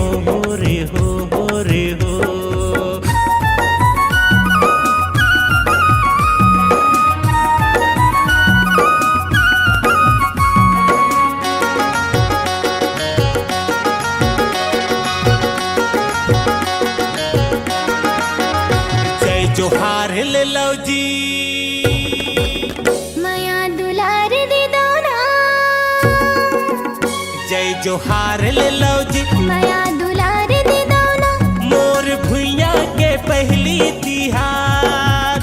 रे हो रे हो। जय जोहार ले लो जी माया दुलार दे दो ना। जय जोहार ले लो जी माया दुलार दे दो ना। मोर भुइया के पहली तिहार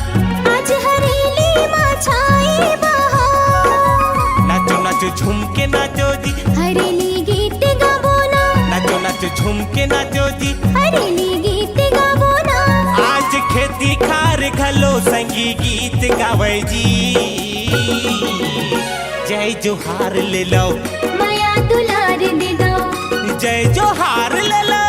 आज हरेली माँ छाए बहार। नाचो नाचो झूम के नाचो जी हरेली गीत गाबो ना। नाचो नाचो झूम के नाचो जी हरेली गीत गाबो ना। आज खेती खार घलो संगी गीत गावे जी। जय जोहार ले लो माया दुलार दे दो। जय जोहार ले लो।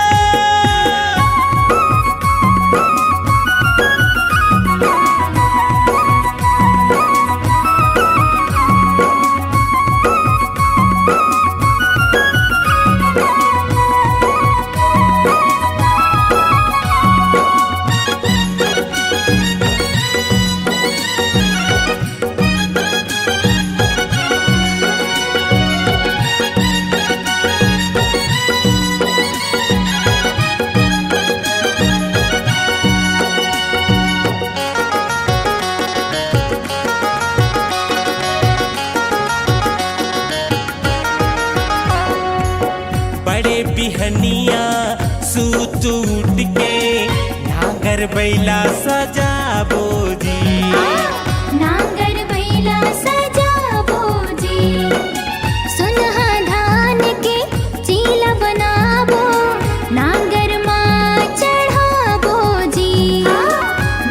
बड़े बिहनिया सूत उठ के नागर बैला सजाबो जी। नांगर बैला सजाबो जी। सुनहा धान के चीला बनाबो। नांगर माँ चढ़ाबो जी।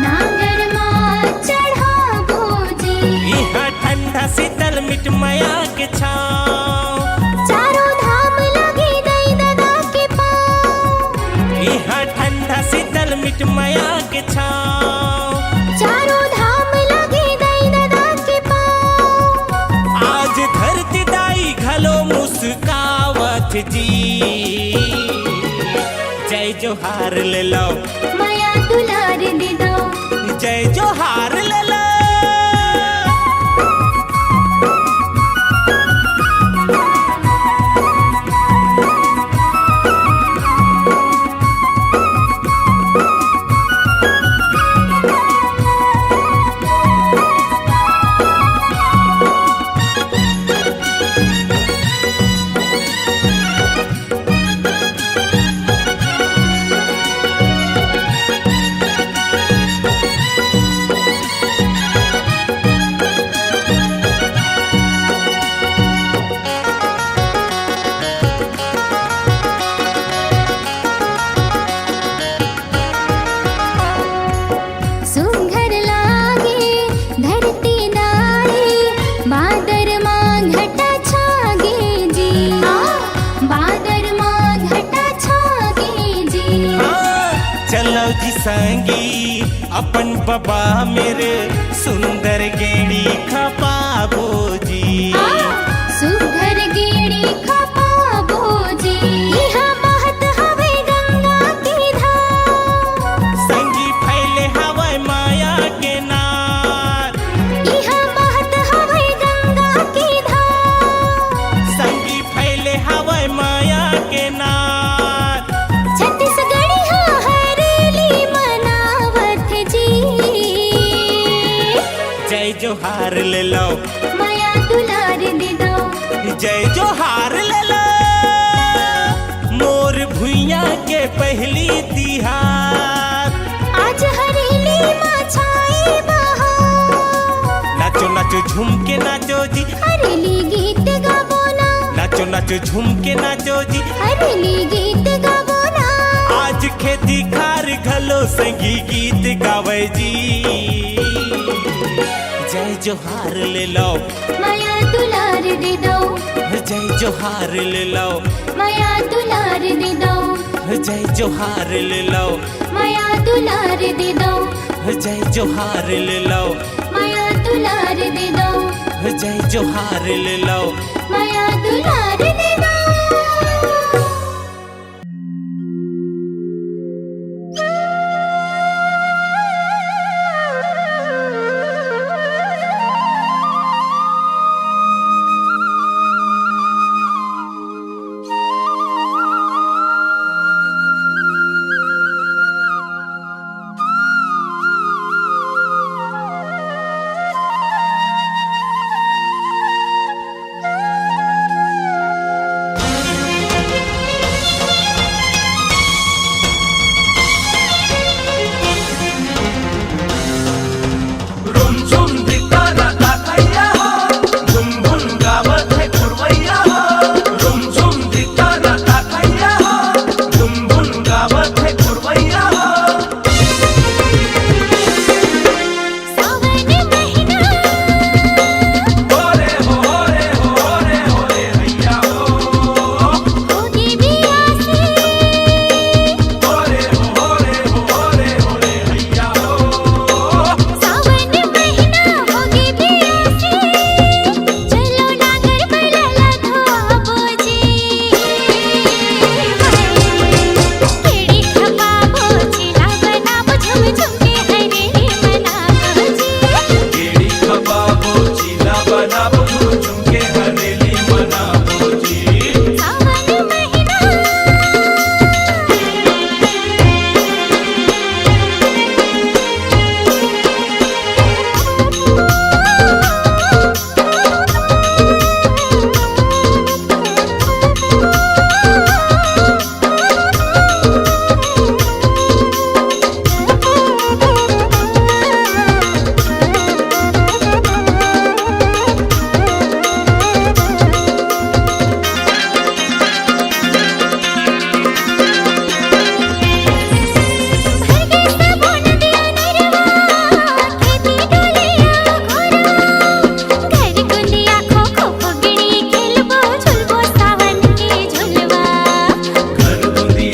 नांगर माँ चढ़ाबो जी। यहाँ ठंडा शीतल मिट माया के छाँव। चारों धाम लगे दई दादा के पाँव। यहाँ ठंडा शीतल मिट माया के छाँव। चारों धाम लगे दई दादा के पाँव। आज धरती दाई घलो मुस्कावत जी। जय जोहार ले लो माया दुलार दे दो। जय जोहार ले लो। सुंदर लागे धरती दाई। बादर माँ घटा छागे जी। बादर माँ घटा छागे जी। चलो जी संगी अपन बाबा मेरे सुंदर गेड़ी खपाबो जी। सुघर गेड़ी खपाबो जी। इहा महत हवे गंगा की धार। संगी फैले हवाई माया के नार। इहा महत हवे गंगा की धार। संगी फैले हवाई माया के नार। छत्तीसगढ़ी हाँ हरेली मनावत जी। जय जोहार ले लो माया दुलार दे दो। जय जोहार ले लो। मोर भुइया के पहली तिहार आज हरेली माँ छाए बहार। नाचो नाचो झूम के नाचो जी। हरेली गीत गाबो ना। नाचो नाचो झूम के नाचो जी। हरेली गीत गाबो ना। आज खेती खार घलो संगी गीत गावे जी। जय जोहार ले लो माया दुलार दे दो। जय जोहार ले लो माया दुलार दे दो। जय जोहार ले लो माया दुलार दे दो। जय जोहार ले लो माया दुलार दे दो। जय जोहार ले लो माया दुलार दे दो।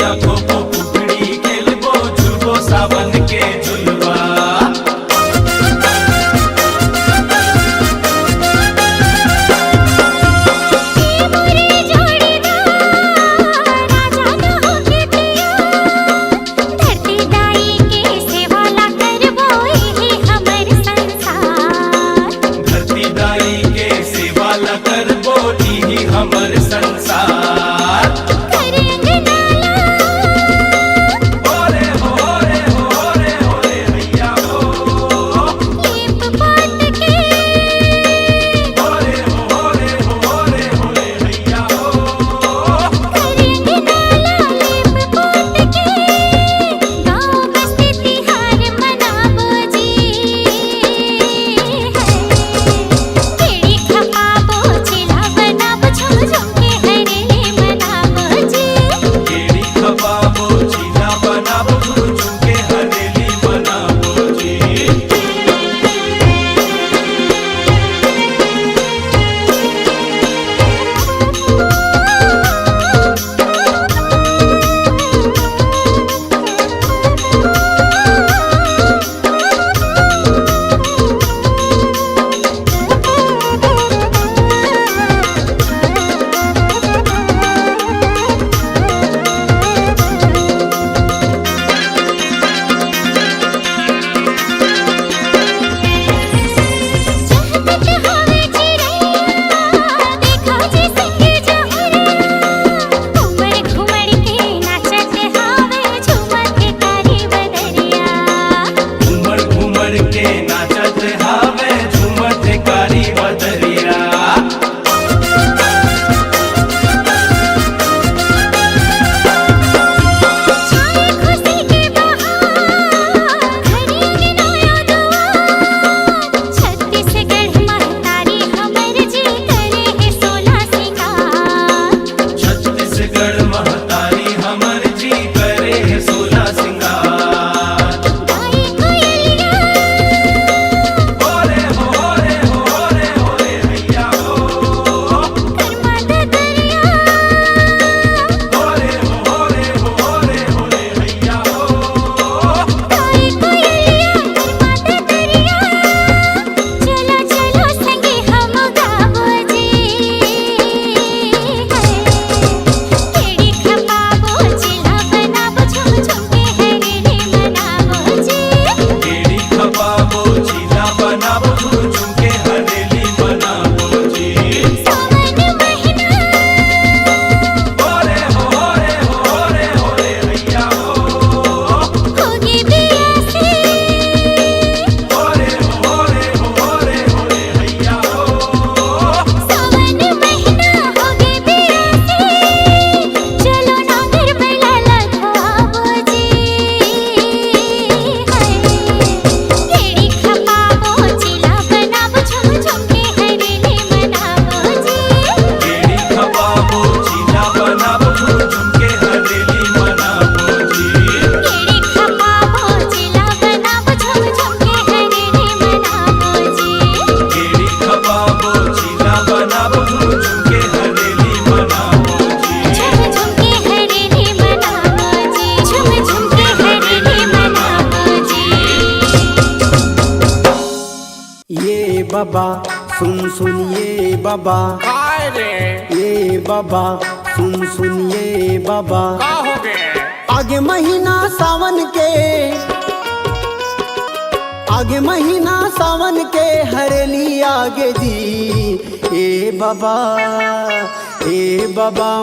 मैया खोपो पुकड़ी खेलबो झुलबो सावन के झुलवा हमर संसार ओरे हो रे हो रे हो रे भैया हो लीप पाट के ओरे हो रे हो रे हो रे भैया हो करेंगे नाला लीप पाट के गाँव बस्ती तिहार मनाबो जी केड़ी खपाबो चिला बनाबो झुम झुम के हरेली मनाबो जी केड़ी खपाबो चिला बनाबो झुम झुम के हरेली मनाबो जी बाबा सुनिए बाबा काय रे ये बाबा सुनिए बाबा का हो गए आगे महीना सावन के आगे महीना सावन के हरेली आगे जी ए बाबा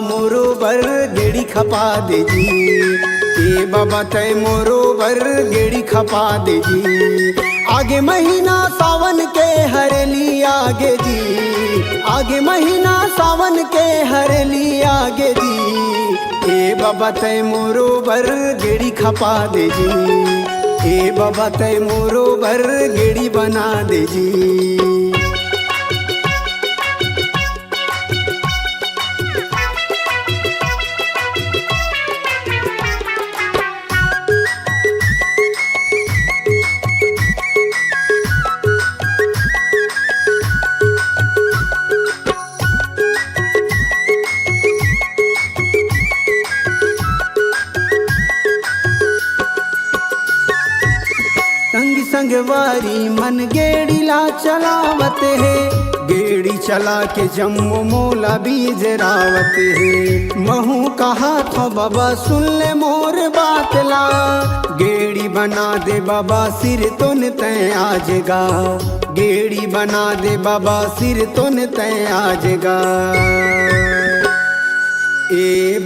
मोरो बर गेड़ी खपा दे जी ए बाबा तय मोरो बर गेड़ी खपा दे जी आगे महीना सावन के हरेली आगे जी आगे महीना सावन के हरेली आगे जी ए बाबा तय मोरो बर गेड़ी खपा दे जी ए बाबा तय मोरो बर गेड़ी बना दे जी संगवारी मन गेड़ीला चलावत है, गेड़ी चला के जम्मू मोला बीज रावत है। महू कहा था बाबा सुन ले मोर बातला, गेड़ी बना दे बाबा सिर तुन तय आजगा, गेड़ी बना दे बाबा सिर तुन तय आजगा। ए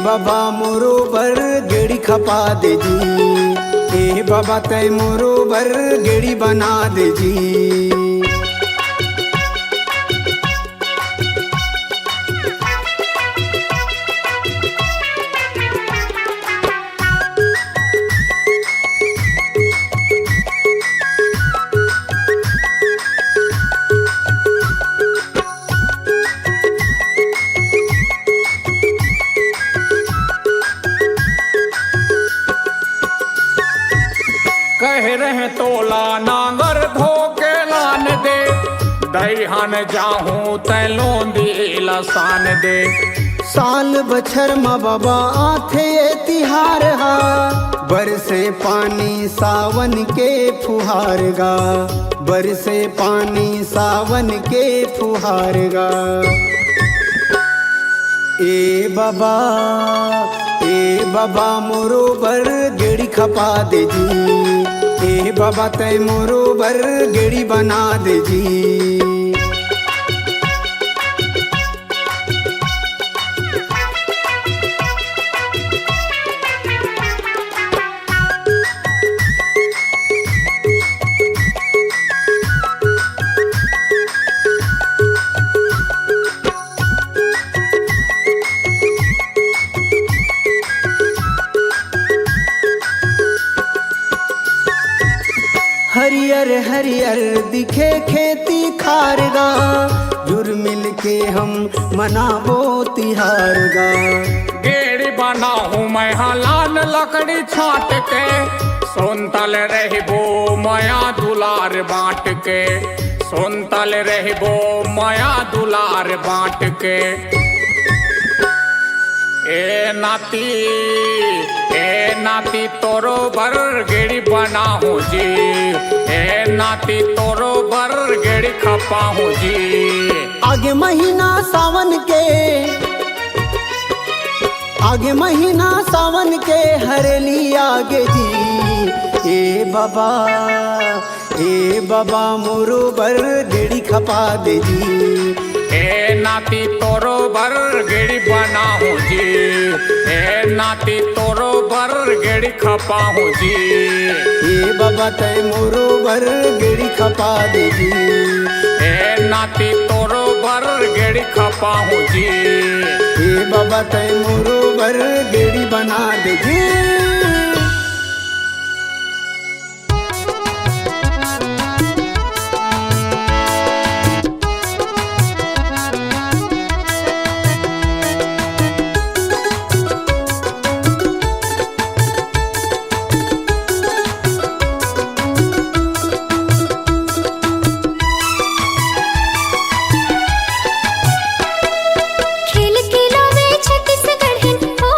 बाबा मोरो बर गेड़ी खपा दे जी, ए बाबा तय मोरो बर गेड़ी बना दे जी। कह रहे तोला नांगर धोके लान दे, दईहन जाहूं तैलोंदी लसान दे। साल बछर म बाबा आथे तिहार हा, बरसे पानी सावन के फुहार गा, बरसे पानी सावन के फुहार गा। ए बाबा मोरो बर गेड़ी खपा दे जी, ए बाबा तय मोरो बर गेड़ी बना दे जी। हरियर हरियर दिखे खेती खारगा, जुर मिल के हम मनाबो तिहार गा। गेड़ी बनाहूं मैं हलान लकड़ी छाट के, सोनतल रहबो माया दुलार बांट के, सोनतल रहबो माया दुलार बांट के। ए नाती तोरो बर गेड़ी बनाहूं जी, ए नाती तोरो बर गेड़ी खपाहूं जी। आगे महीना सावन के हरेली आगे जी। ए बाबा मोरो बर गेड़ी खपा दे जी, ए नाती तोरो बर गेड़ी बनाहूं जी, ए नाती तोरो बर गेड़ी खपाहूं जी। ए बाबा तय मोरो बर गेड़ी खपा दे जी, ए नाती तोरो बर गेड़ी खपाहूं जी। ए बाबा तय मोरो बर गेड़ी बना दे जी। खेल खिलावे छत्तीसगढ़ हो,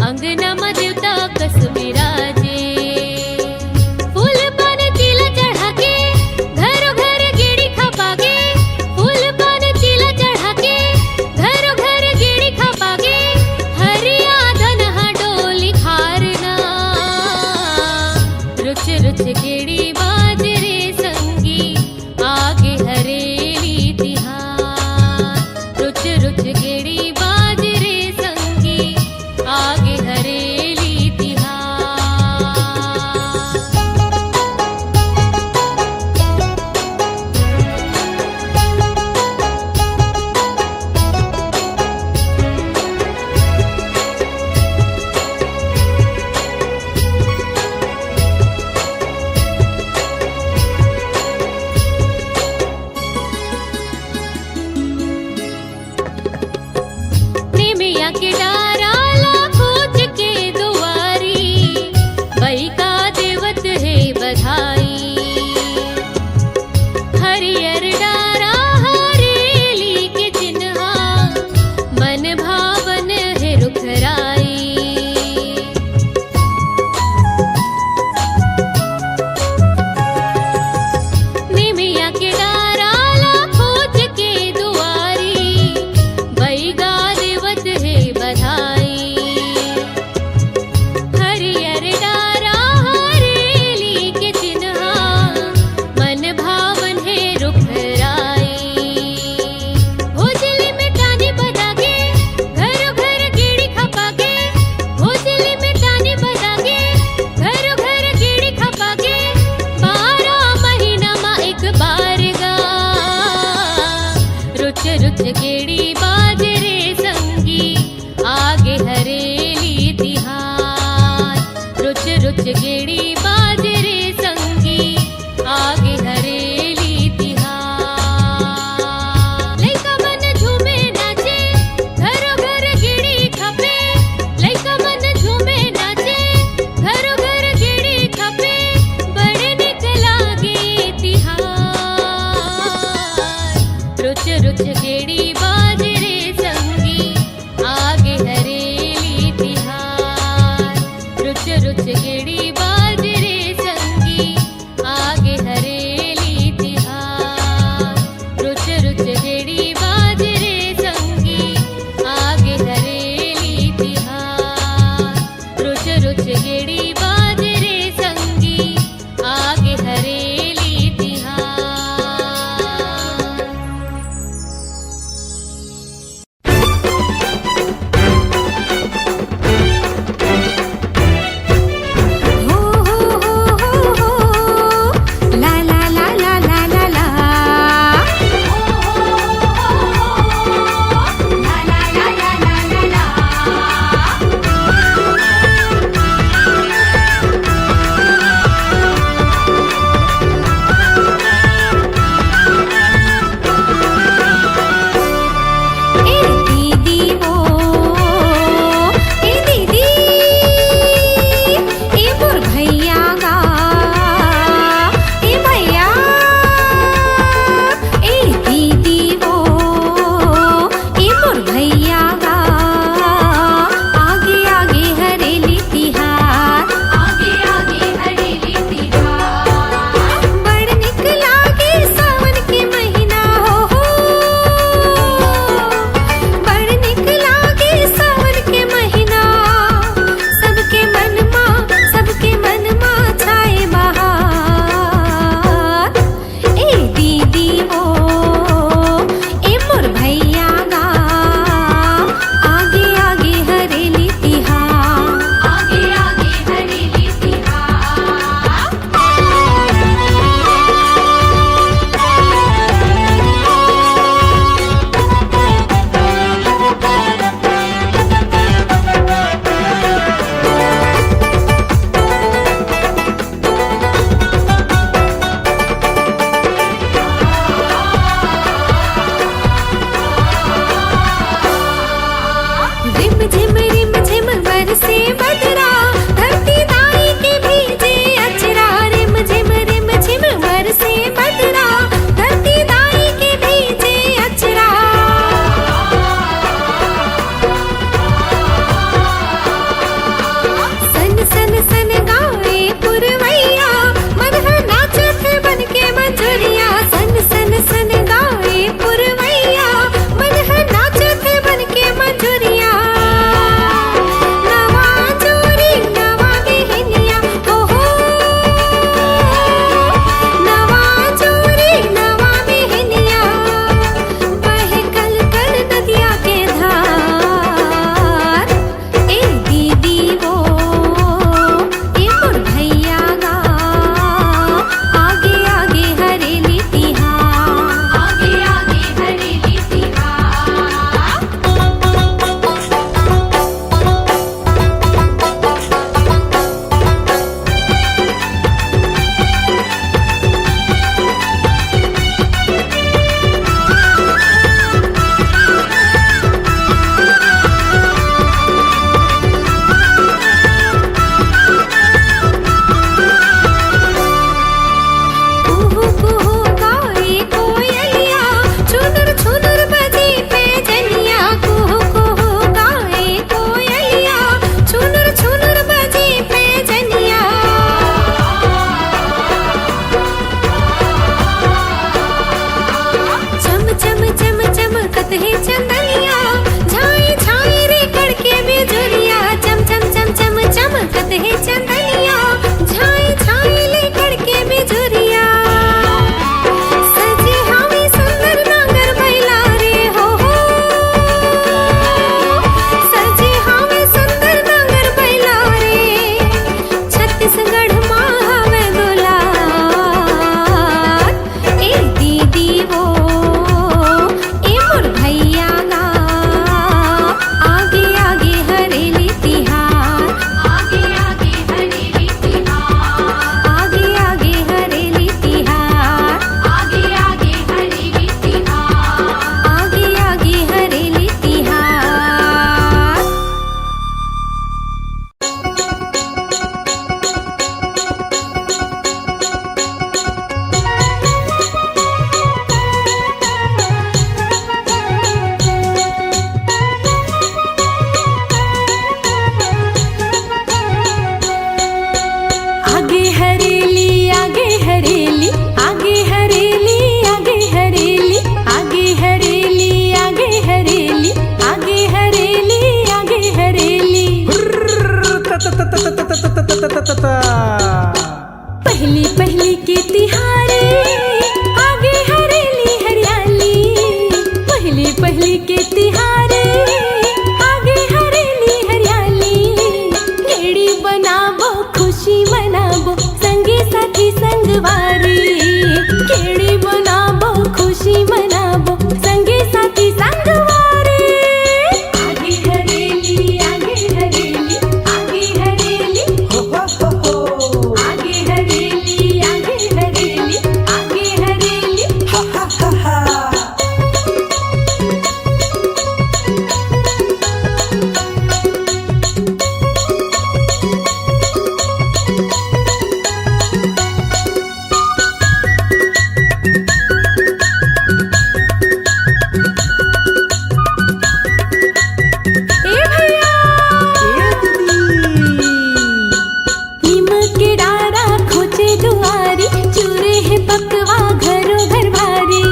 अंगणामा देवता कस विराजे फूल पान तिला चढ़ा के घरो घर गेड़ी खपागे फूल पान तिला चढ़ा के घरो घर गेड़ी खपागे हरिया धनहा डोली खारना रुच रुच गेड़ी बाजरे संगी आगे हरेली तिहार रुच रुच गेड़ी बाजरे संगी आगे हरे संगवारी केड़ी बनाबो खुशी मनाबो संगी साथी संगवारी आगे हरेली आगे हरेली आगे हरेली आगे हरेली आगे हरेली आगे हरेली ए भैया नीम के डारा खोचे दुआरी चूरे है पकवा घरों घर भारी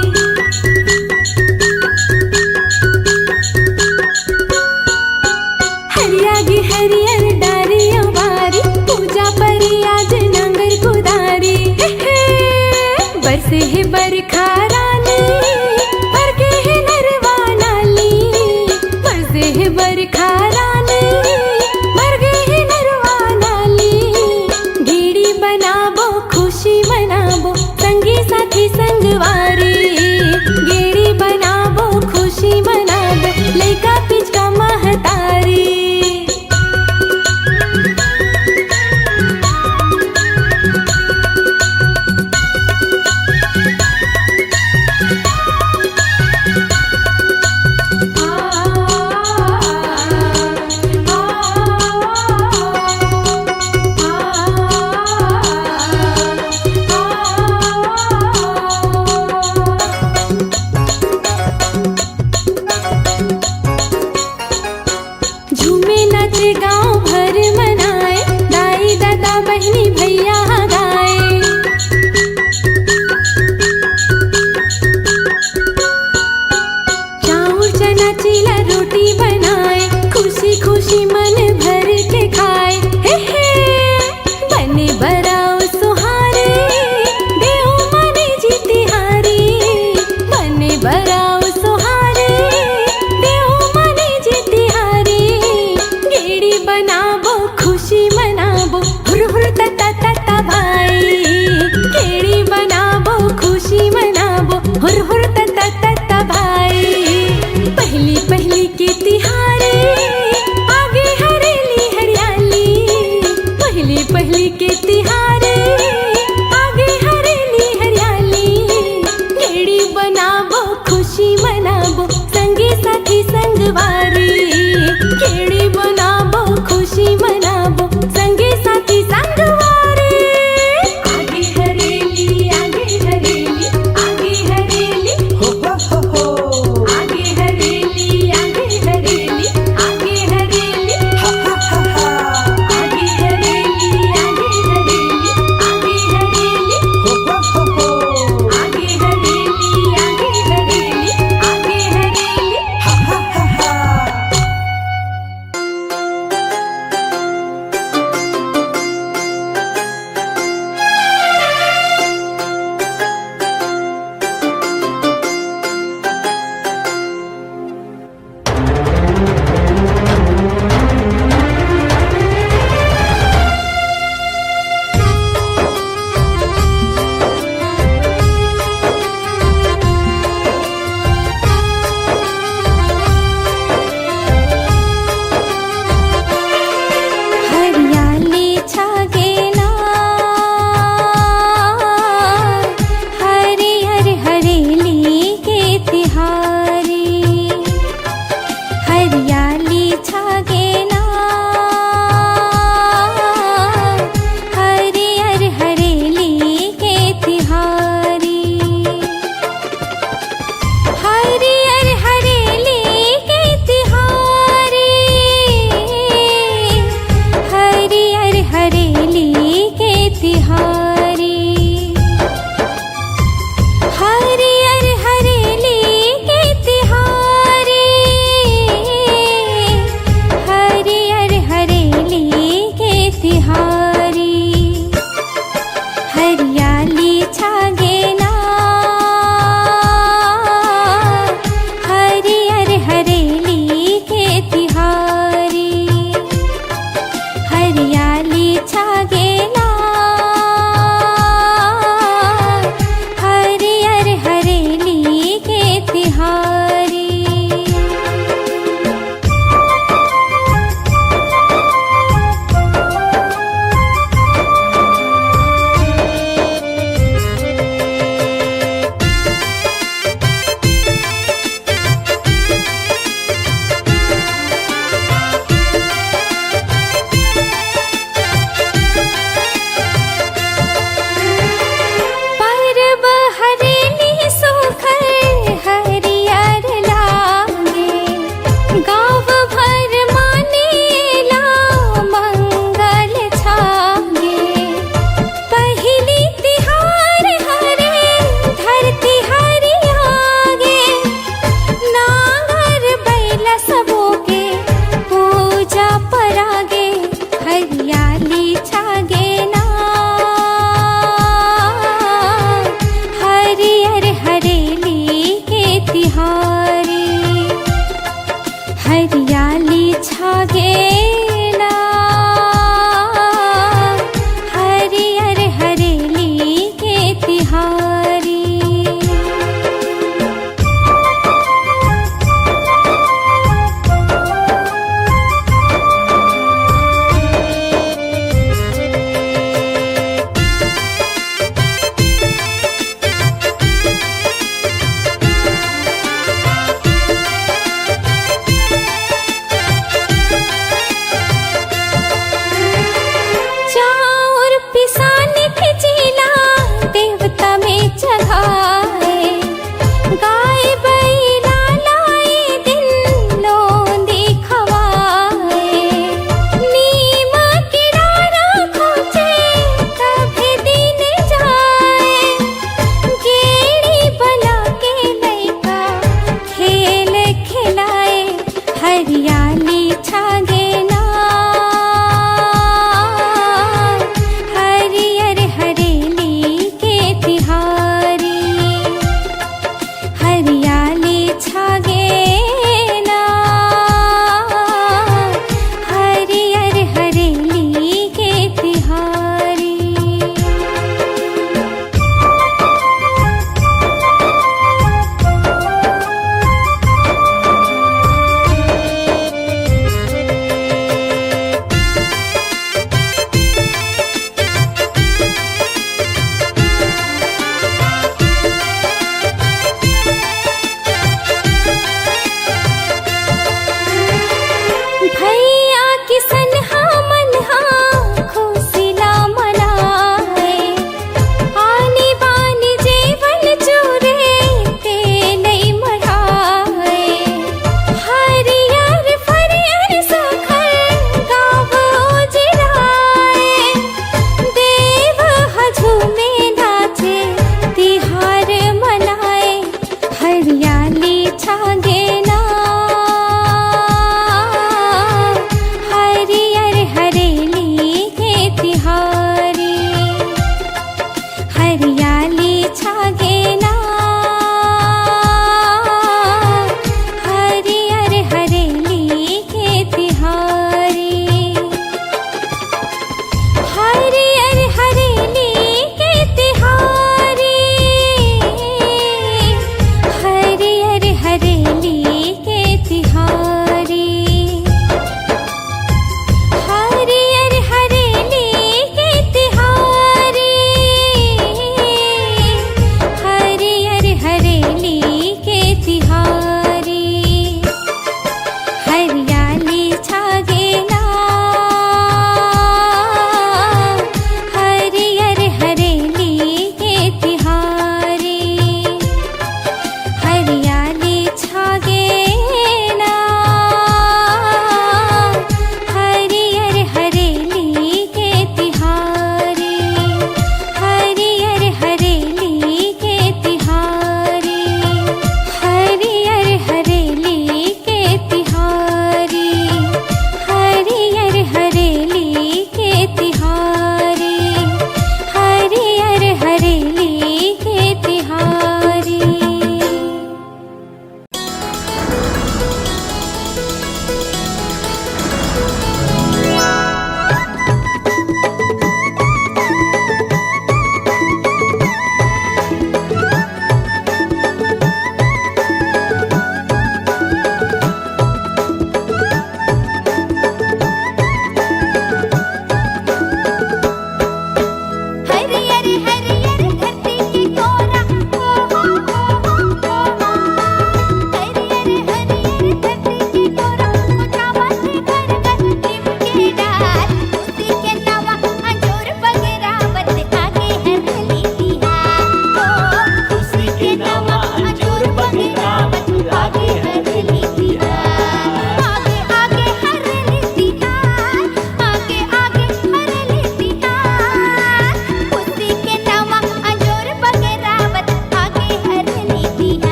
हरियागी हरियर डारियों बारी पूजा परी आज नंगर कुदारी बरसे है बरखा